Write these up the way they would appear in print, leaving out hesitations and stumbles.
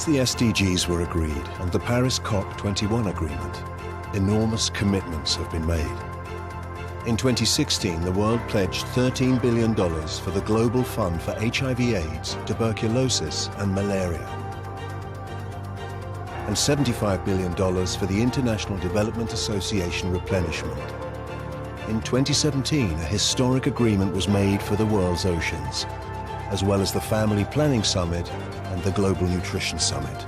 Since the SDGs were agreed and the Paris COP21 agreement, enormous commitments have been made. In 2016, the world pledged $13 billion for the Global Fund for HIV/AIDS, tuberculosis and malaria, and $75 billion for the International Development Association replenishment. In 2017, a historic agreement was made for the world's oceans, as well as the Family Planning Summit and the Global Nutrition Summit.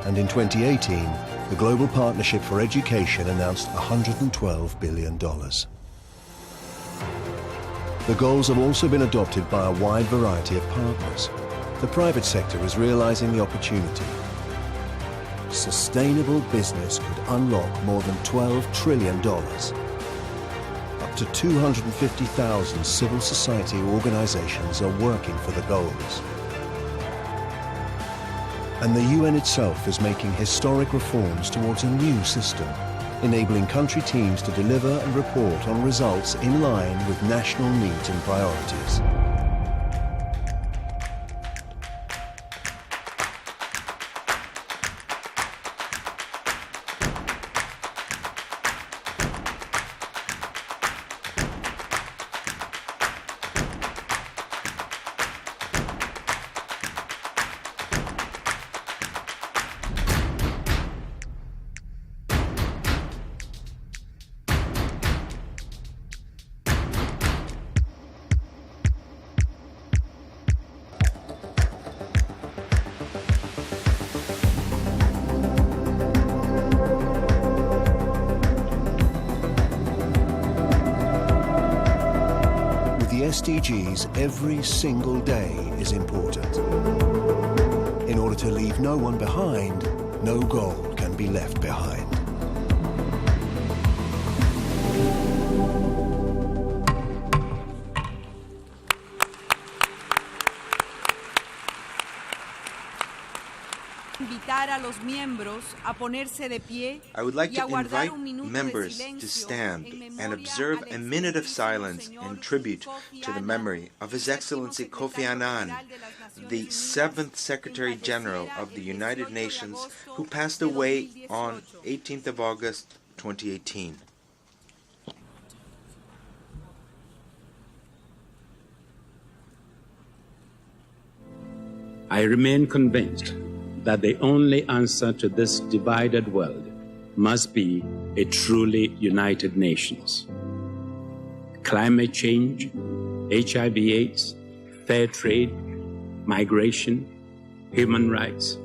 And in 2018, the Global Partnership for Education announced $112 billion. The goals have also been adopted by a wide variety of partners. The private sector is realizing the opportunity. Sustainable business could unlock more than $12 trillion. Up to 250,000 civil society organizations are working for the goals. And the UN itself is making historic reforms towards a new system, enabling country teams to deliver and report on results in line with national needs and priorities. SDGs, every single day is important. In order to leave no one behind, no goal can be left behind. I would like to invite members to stand and observe a minute of silence in tribute to the memory of His Excellency Kofi Annan, the 7th Secretary General of the United Nations, who passed away on 18th of August 2018. I remain convinced that the only answer to this divided world must be a truly united nations. Climate change, HIV/AIDS, fair trade, migration, human rights,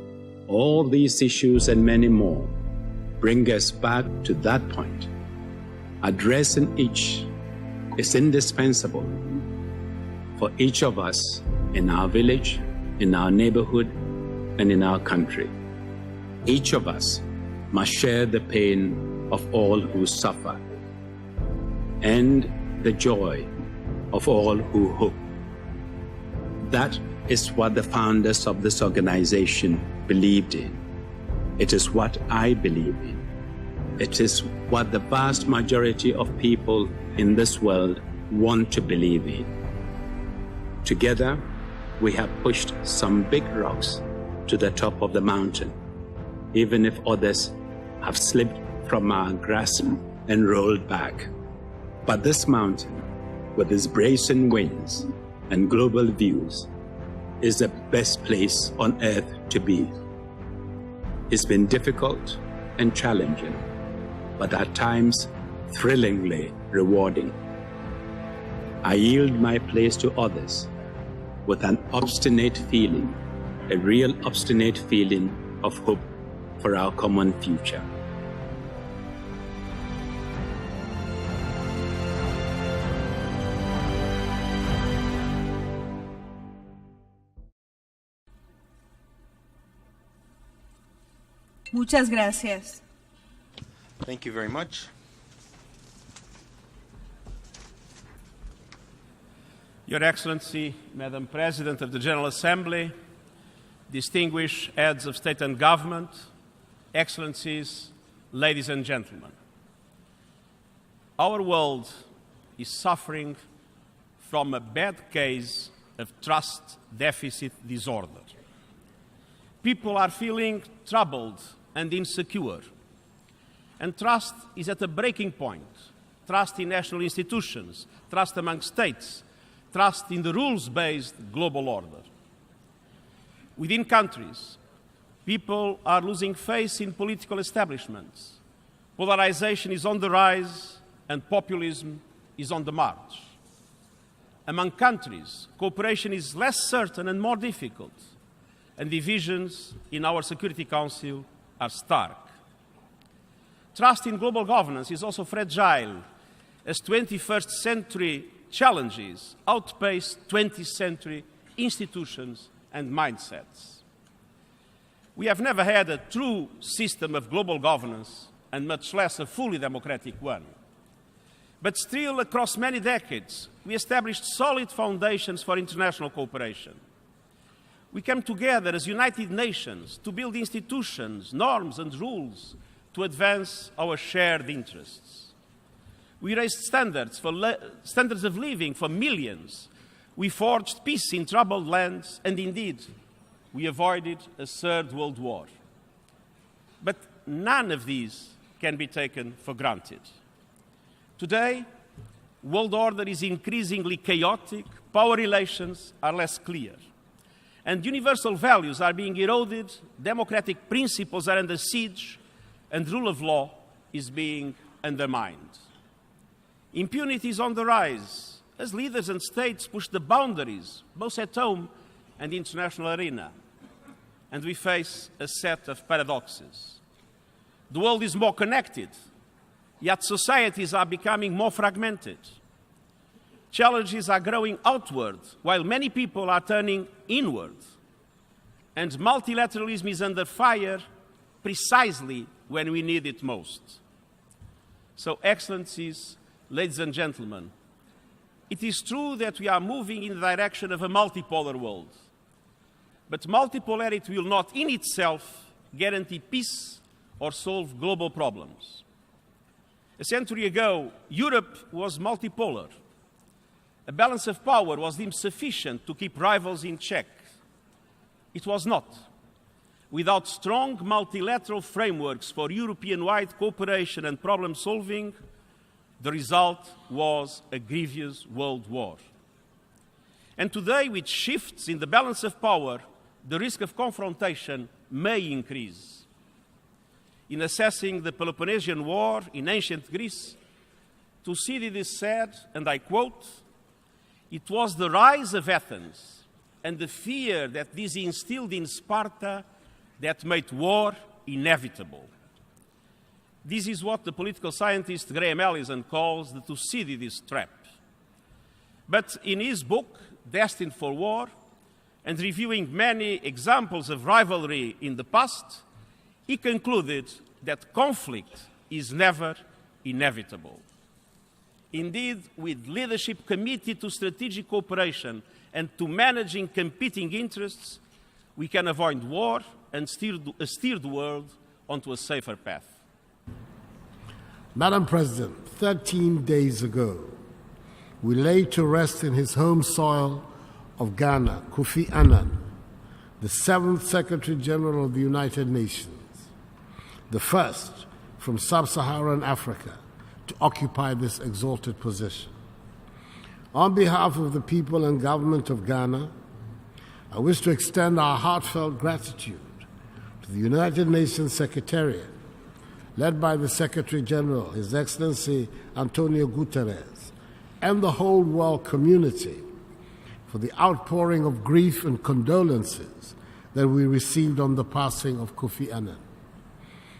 all these issues and many more bring us back to that point. Addressing each is indispensable for each of us in our village, in our neighborhood, and in our country. Each of us must share the pain of all who suffer and the joy of all who hope. That is what the founders of this organization believed in. It is what I believe in. It is what the vast majority of people in this world want to believe in. Together, we have pushed some big rocks to the top of the mountain, even if others have slipped from our grasp and rolled back. But this mountain, with its brazen winds and global views, is the best place on earth to be. It's been difficult and challenging, but at times thrillingly rewarding. I yield my place to others with an obstinate feeling, a real obstinate feeling of hope for our common future. Muchas gracias. Thank you very much. Your Excellency, Madam President of the General Assembly, distinguished heads of state and government, excellencies, ladies and gentlemen. Our world is suffering from a bad case of trust deficit disorder. People are feeling troubled and insecure. And trust is at a breaking point. Trust in national institutions, trust among states, trust in the rules-based global order. Within countries, people are losing faith in political establishments. Polarization is on the rise and populism is on the march. Among countries, cooperation is less certain and more difficult, and divisions in our Security Council are stark. Trust in global governance is also fragile, as 21st century challenges outpace 20th century institutions and mindsets. We have never had a true system of global governance, and much less a fully democratic one. But still, across many decades, we established solid foundations for international cooperation. We came together as United Nations to build institutions, norms, and rules to advance our shared interests. We raised standards of living for millions. We forged peace in troubled lands, and indeed, we avoided a third world war. But none of these can be taken for granted. Today, world order is increasingly chaotic, power relations are less clear, and universal values are being eroded, democratic principles are under siege, and rule of law is being undermined. Impunity is on the rise as leaders and states push the boundaries, both at home and international arena. And we face a set of paradoxes. The world is more connected, yet societies are becoming more fragmented. Challenges are growing outward, while many people are turning inward. And multilateralism is under fire precisely when we need it most. So, Excellencies, ladies and gentlemen, it is true that we are moving in the direction of a multipolar world. But multipolarity will not in itself guarantee peace or solve global problems. A century ago, Europe was multipolar. A balance of power was deemed sufficient to keep rivals in check. It was not. Without strong multilateral frameworks for European-wide cooperation and problem-solving, the result was a grievous world war. And today, with shifts in the balance of power, the risk of confrontation may increase. In assessing the Peloponnesian War in ancient Greece, Thucydides said, and I quote, "It was the rise of Athens and the fear that this instilled in Sparta that made war inevitable." This is what the political scientist Graham Allison calls the Thucydides trap. But in his book, Destined for War, and reviewing many examples of rivalry in the past, he concluded that conflict is never inevitable. Indeed, with leadership committed to strategic cooperation and to managing competing interests, we can avoid war and steer the world onto a safer path. Madam President, 13 days ago, we laid to rest in his home soil of Ghana, Kofi Annan, the 7th Secretary General of the United Nations, the first from sub-Saharan Africa to occupy this exalted position. On behalf of the people and government of Ghana, I wish to extend our heartfelt gratitude to the United Nations Secretariat, led by the Secretary General, His Excellency Antonio Guterres, and the whole world community for the outpouring of grief and condolences that we received on the passing of Kofi Annan.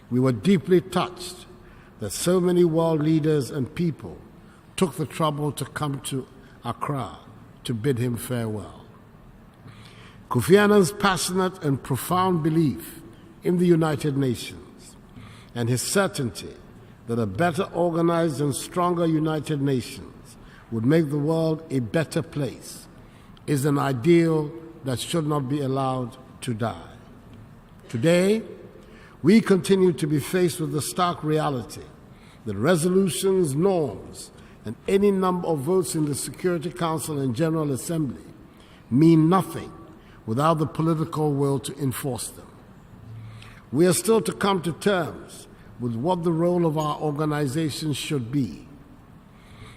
We were deeply touched that so many world leaders and people took the trouble to come to Accra to bid him farewell. Kofi Annan's passionate and profound belief in the United Nations and his certainty that a better organized and stronger United Nations would make the world a better place is an ideal that should not be allowed to die. Today, we continue to be faced with the stark reality that resolutions, norms, and any number of votes in the Security Council and General Assembly mean nothing without the political will to enforce them. We are still to come to terms with what the role of our organization should be.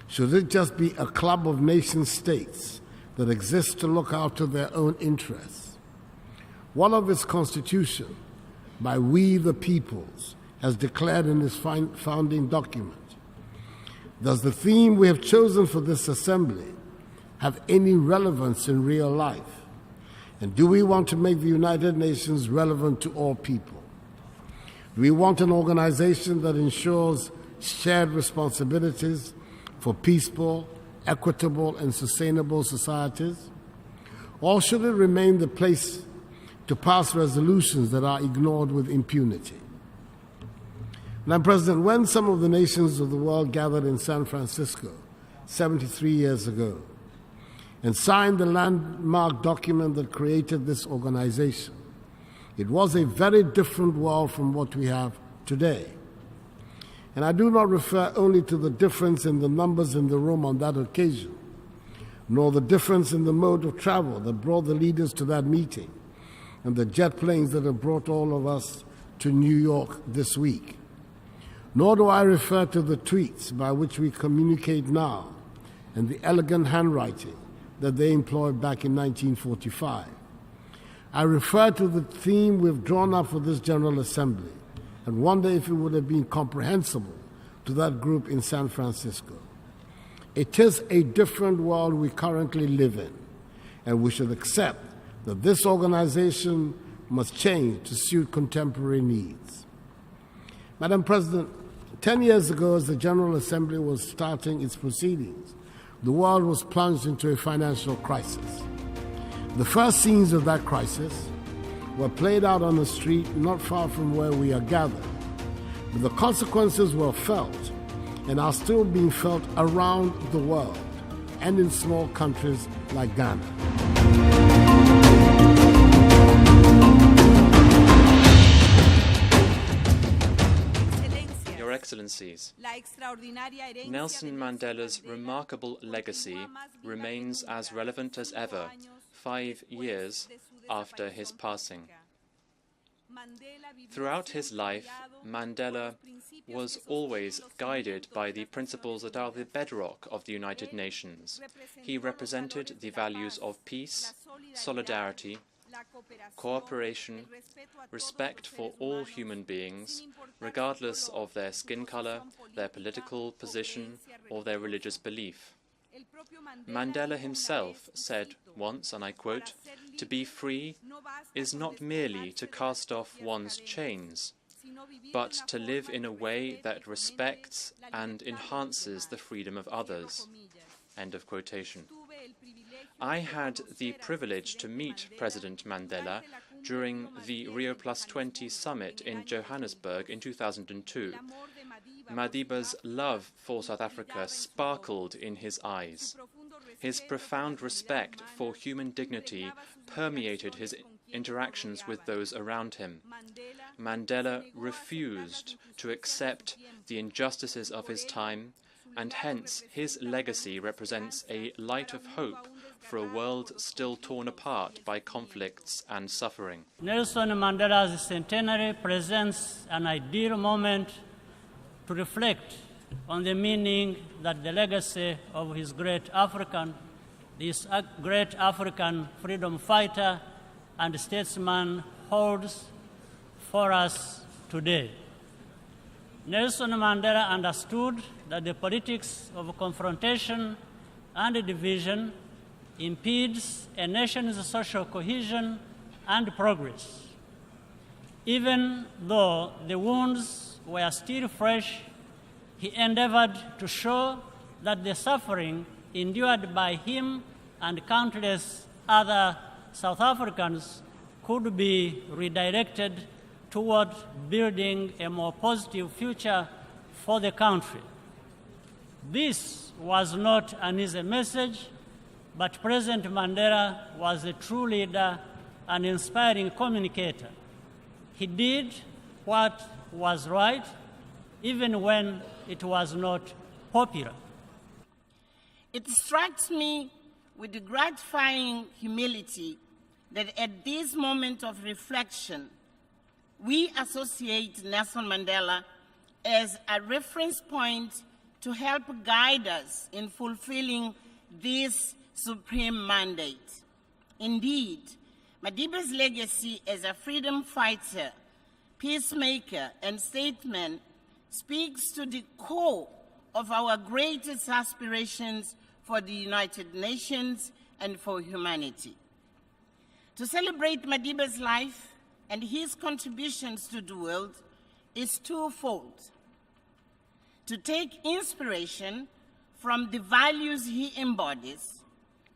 Should it just be a club of nation states that exists to look after their own interests? What of its constitution, by we the peoples, as declared in its founding document? Does the theme we have chosen for this assembly have any relevance in real life? And do we want to make the United Nations relevant to all people? Do we want an organization that ensures shared responsibilities for peaceful, equitable, and sustainable societies? Or should it remain the place to pass resolutions that are ignored with impunity? Madam President, when some of the nations of the world gathered in San Francisco 73 years ago and signed the landmark document that created this organization, it was a very different world from what we have today. And I do not refer only to the difference in the numbers in the room on that occasion, nor the difference in the mode of travel that brought the leaders to that meeting and the jet planes that have brought all of us to New York this week. Nor do I refer to the tweets by which we communicate now and the elegant handwriting that they employed back in 1945. I refer to the theme we've drawn up for this General Assembly and wonder if it would have been comprehensible to that group in San Francisco. It is a different world we currently live in, and we should accept that this organization must change to suit contemporary needs. Madam President, 10 years ago, as the General Assembly was starting its proceedings, the world was plunged into a financial crisis. The first scenes of that crisis were played out on the street not far from where we are gathered, but the consequences were felt and are still being felt around the world and in small countries like Ghana. Excellencies, Nelson Mandela's remarkable legacy remains as relevant as ever, 5 years after his passing. Throughout his life, Mandela was always guided by the principles that are the bedrock of the United Nations. He represented the values of peace, solidarity, cooperation, respect for all human beings, regardless of their skin color, their political position, or their religious belief. Mandela himself said once, and I quote, "To be free is not merely to cast off one's chains, but to live in a way that respects and enhances the freedom of others." End of quotation. I had the privilege to meet President Mandela during the Rio+20 summit in Johannesburg in 2002. Madiba's love for South Africa sparkled in his eyes. His profound respect for human dignity permeated his interactions with those around him. Mandela refused to accept the injustices of his time, and hence his legacy represents a light of hope for a world still torn apart by conflicts and suffering. Nelson Mandela's centenary presents an ideal moment to reflect on the meaning that the legacy of this great African freedom fighter and statesman holds for us today. Nelson Mandela understood that the politics of confrontation and division impedes a nation's social cohesion and progress. Even though the wounds were still fresh, he endeavored to show that the suffering endured by him and countless other South Africans could be redirected toward building a more positive future for the country. This was not an easy message, but President Mandela was a true leader and inspiring communicator. He did what was right, even when it was not popular. It strikes me with gratifying humility that at this moment of reflection, we associate Nelson Mandela as a reference point to help guide us in fulfilling this supreme mandate. Indeed, Madiba's legacy as a freedom fighter, peacemaker, and statesman speaks to the core of our greatest aspirations for the United Nations and for humanity. To celebrate Madiba's life and his contributions to the world is twofold: to take inspiration from the values he embodies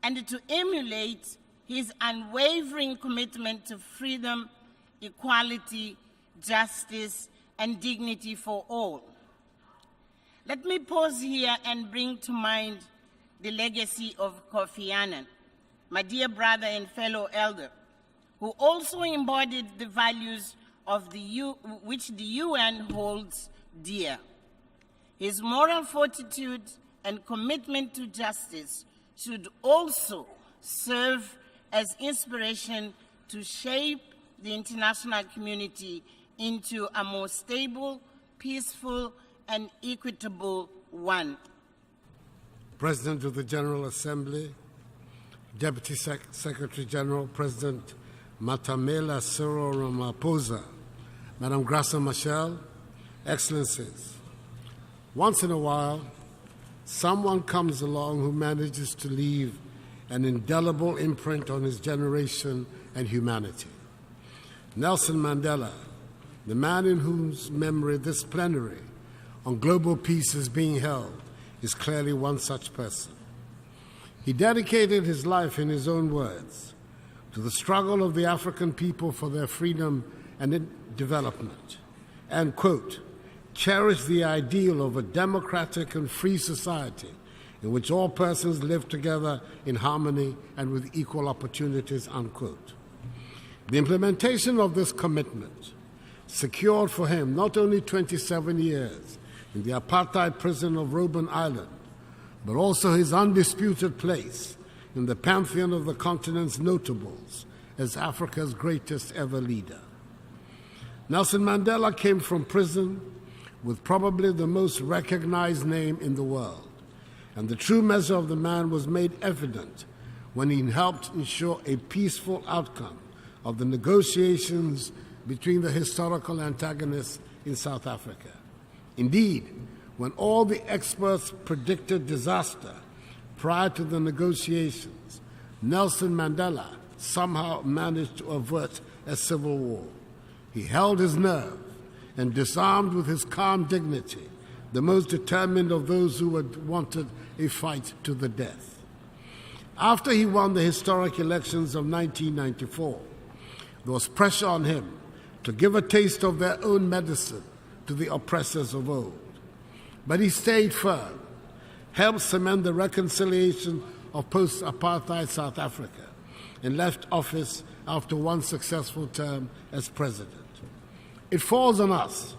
and to emulate his unwavering commitment to freedom, equality, justice, and dignity for all. Let me pause here and bring to mind the legacy of Kofi Annan, my dear brother and fellow elder, who also embodied the values of which the UN holds dear. His moral fortitude and commitment to justice should also serve as inspiration to shape the international community into a more stable, peaceful, and equitable one. President of the General Assembly, Deputy Secretary General, President Matamela Cyril Ramaphosa, Madame Graça Machel, Excellencies, once in a while, someone comes along who manages to leave an indelible imprint on his generation and humanity. Nelson Mandela, the man in whose memory this plenary on global peace is being held, is clearly one such person. He dedicated his life, in his own words, to the struggle of the African people for their freedom and development, and, quote, cherished the ideal of a democratic and free society in which all persons live together in harmony and with equal opportunities, unquote. The implementation of this commitment secured for him not only 27 years in the apartheid prison of Robben Island, but also his undisputed place in the pantheon of the continent's notables as Africa's greatest ever leader. Nelson Mandela came from prison with probably the most recognized name in the world, and the true measure of the man was made evident when he helped ensure a peaceful outcome of the negotiations between the historical antagonists in South Africa. Indeed, when all the experts predicted disaster prior to the negotiations, Nelson Mandela somehow managed to avert a civil war. He held his nerve and disarmed with his calm dignity the most determined of those who had wanted a fight to the death. After he won the historic elections of 1994, there was pressure on him to give a taste of their own medicine to the oppressors of old. But he stayed firm, helped cement the reconciliation of post-apartheid South Africa, and left office after one successful term as president. It falls on us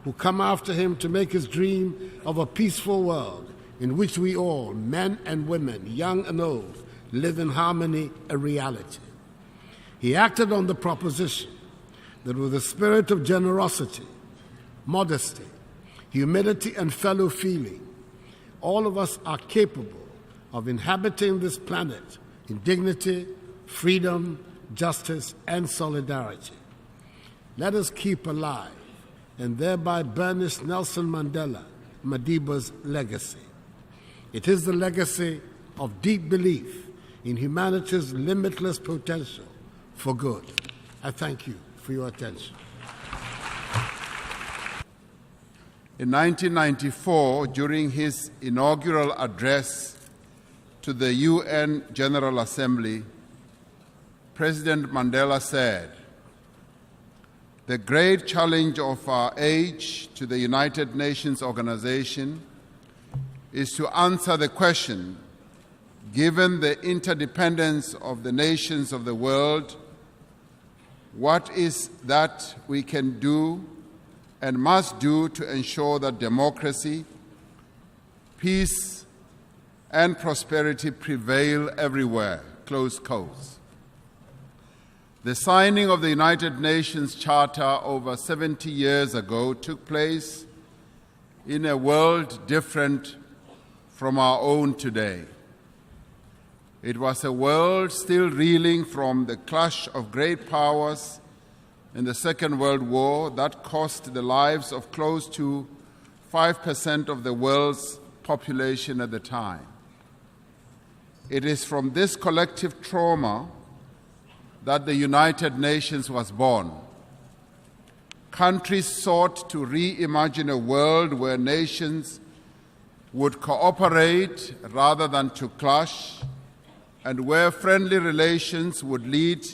who come after him to make his dream of a peaceful world in which we all, men and women, young and old, live in harmony, a reality. He acted on the proposition that with a spirit of generosity, modesty, humility, and fellow feeling, all of us are capable of inhabiting this planet in dignity, freedom, justice, and solidarity. Let us keep alive and thereby burnish Nelson Mandela, Madiba's legacy. It is the legacy of deep belief in humanity's limitless potential for good. I thank you for your attention. In 1994, during his inaugural address to the UN General Assembly, President Mandela said, "The great challenge of our age to the United Nations organization is to answer the question, given the interdependence of the nations of the world, what is that we can do and must do to ensure that democracy, peace, and prosperity prevail everywhere," close quotes. The signing of the United Nations Charter over 70 years ago took place in a world different from our own today. It was a world still reeling from the clash of great powers in the Second World War that cost the lives of close to 5% of the world's population at the time. It is from this collective trauma that the United Nations was born. Countries sought to reimagine a world where nations would cooperate rather than to clash, and where friendly relations would lead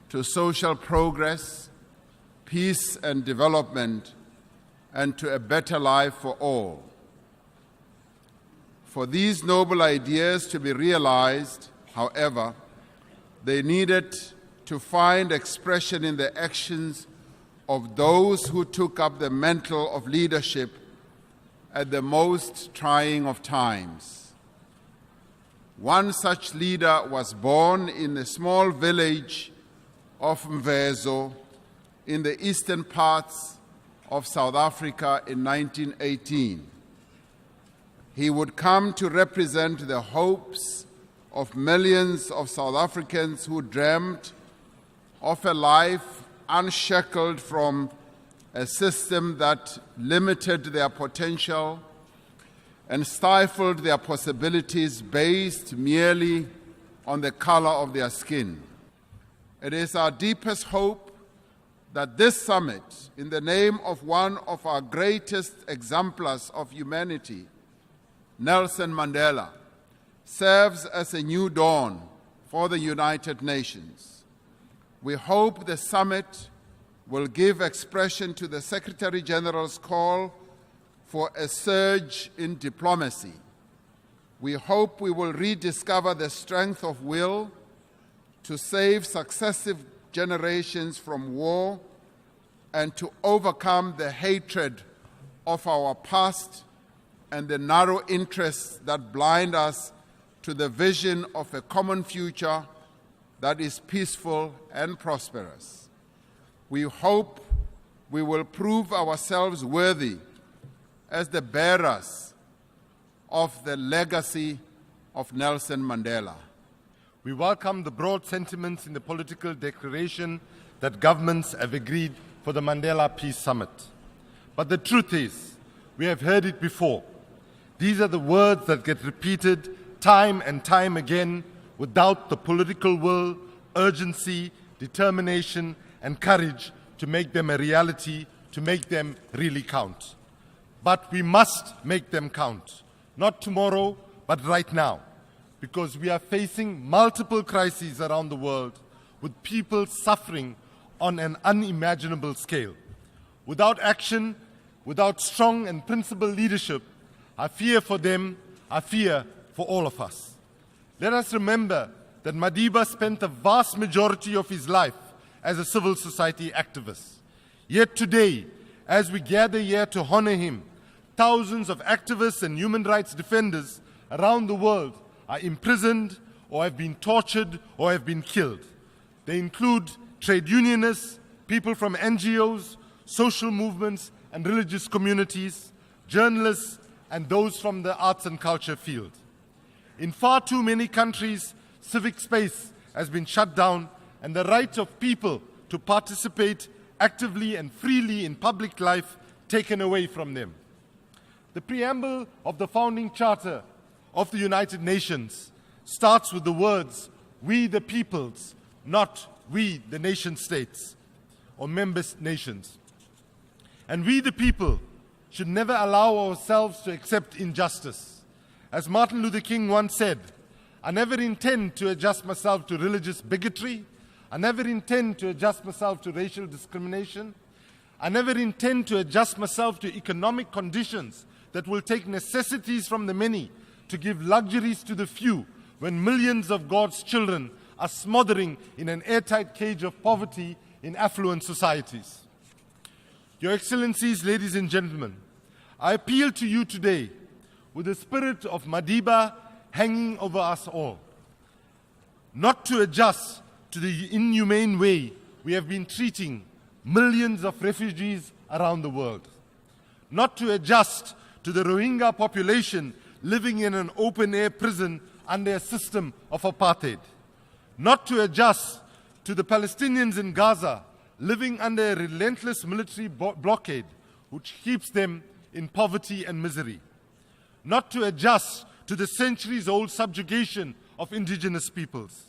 to social progress, peace and development, and to a better life for all. For these noble ideas to be realized, however, they needed to find expression in the actions of those who took up the mantle of leadership at the most trying of times. One such leader was born in the small village of Mvezo in the eastern parts of South Africa in 1918. He would come to represent the hopes of millions of South Africans who dreamt of a life unshackled from a system that limited their potential and stifled their possibilities based merely on the color of their skin. It is our deepest hope that this summit, in the name of one of our greatest exemplars of humanity, Nelson Mandela, serves as a new dawn for the United Nations. We hope the summit will give expression to the Secretary General's call for a surge in diplomacy. We hope we will rediscover the strength of will to save successive generations from war and to overcome the hatred of our past and the narrow interests that blind us to the vision of a common future that is peaceful and prosperous. We hope we will prove ourselves worthy as the bearers of the legacy of Nelson Mandela. We welcome the broad sentiments in the political declaration that governments have agreed for the Mandela Peace Summit. But the truth is, we have heard it before. These are the words that get repeated time and time again without the political will, urgency, determination, and courage to make them a reality, to make them really count. But we must make them count, not tomorrow, but right now, because we are facing multiple crises around the world with people suffering on an unimaginable scale. Without action, without strong and principled leadership, I fear for them, I fear for all of us. Let us remember that Madiba spent the vast majority of his life as a civil society activist. Yet today, as we gather here to honor him, thousands of activists and human rights defenders around the world are imprisoned or have been tortured or have been killed. They include trade unionists, people from NGOs, social movements and religious communities, journalists, and those from the arts and culture field. In far too many countries, civic space has been shut down and the right of people to participate actively and freely in public life taken away from them. The preamble of the founding charter of the United Nations starts with the words, "We the peoples," not "we the nation states" or member nations. And we the people should never allow ourselves to accept injustice. As Martin Luther King once said, "I never intend to adjust myself to religious bigotry. I never intend to adjust myself to racial discrimination. I never intend to adjust myself to economic conditions that will take necessities from the many to give luxuries to the few when millions of God's children are smothering in an airtight cage of poverty in affluent societies." Your Excellencies, ladies and gentlemen, I appeal to you today with the spirit of Madiba hanging over us all, not to adjust to the inhumane way we have been treating millions of refugees around the world. Not to adjust to the Rohingya population living in an open-air prison under a system of apartheid. Not to adjust to the Palestinians in Gaza living under a relentless military blockade which keeps them in poverty and misery. Not to adjust to the centuries-old subjugation of indigenous peoples.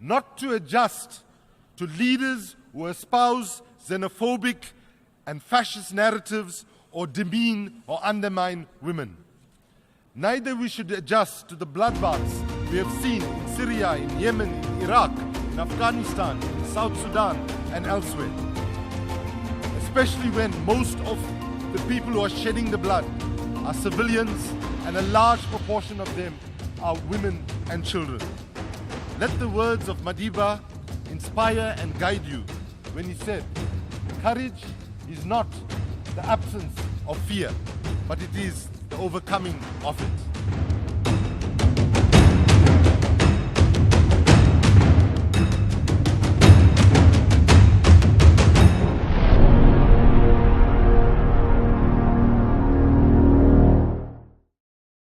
Not to adjust to leaders who espouse xenophobic and fascist narratives or demean or undermine women. Neither we should adjust to the bloodbaths we have seen in Syria, in Yemen, in Iraq, in Afghanistan, in South Sudan, and elsewhere. Especially when most of the people who are shedding the blood are civilians and a large proportion of them are women and children. Let the words of Madiba inspire and guide you when he said, "Courage is not the absence of fear, but it is the overcoming of it."